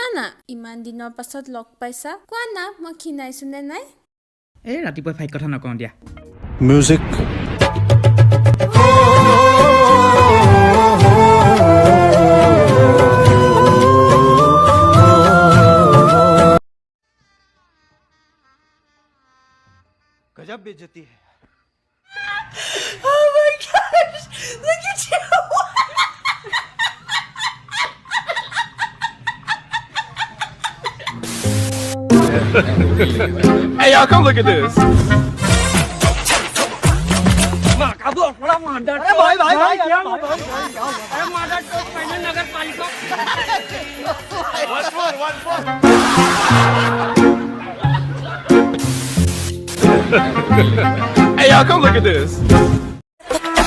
শুনা না ইমান দিনৰ পাছত লগ পাইছা কোৱা না মই খিনাইছো নে নাই এই ৰাতিপুৱা ফাইক কথা নকওঁ দিয়া মিউজিক गजब बेइज्जती है Oh my gosh! Look at you! Hey y'all, come look at this. Hey y'all, come look at this.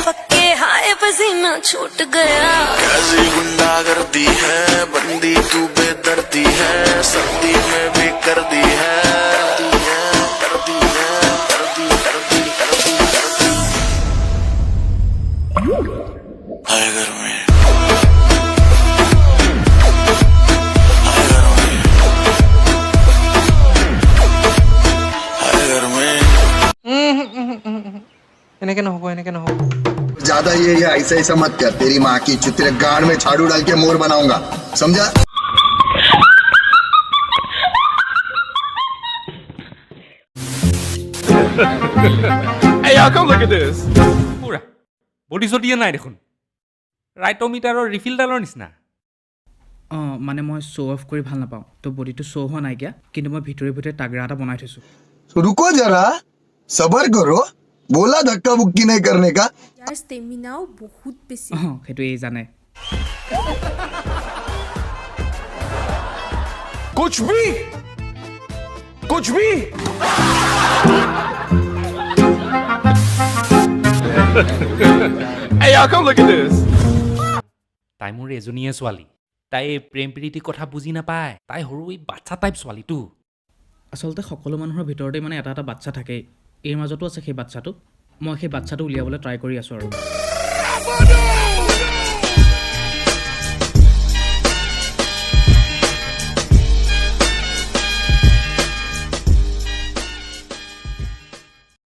पक्के हाय पसीना छूट गया कैसी गुंडागर्दी है बंदी तू बेदर्दी है सर्दी में भी कर दी है हाय घर में ज्यादा ये ऐसा ऐसा मत कर तेरी माँ की तेरे गाड़ में झाड़ू डाल के मोर बनाऊंगा समझा Hey y'all, come look at this. পুৰা বডি চডিয়ে নাই দেখোন ৰাইটমিটাৰৰ ৰিফিলডালৰ নিচিনা অঁ মানে মই শ্ব' অফ কৰি ভাল নাপাওঁ তো বডিটো শ্ব' হোৱা নাইকিয়া কিন্তু মই ভিতৰে ভিতৰে তাগৰা এটা বনাই থৈছোঁ रुको जरा सबर करो बोला धक्का बुक्की नहीं करने का ইয়াৰ ষ্টেমিনাও বহুত বেছি অঁ সেইটো এই জানে कुछ भी Hey y'all, come look at this. তাই মোৰ এজনীয়ে ছোৱালী তাই প্ৰেম প্ৰীতিৰ কথা বুজি নাপায় তাই সৰু এই বাচ্চা টাইপ ছোৱালীটো আচলতে সকলো মানুহৰ ভিতৰতে মানে এটা এটা বাচ্চা থাকেই এই মাজতো আছে সেই বাচ্চাটো মই সেই বাচ্চাটো উলিয়াবলৈ ট্ৰাই কৰি আছোঁ আৰু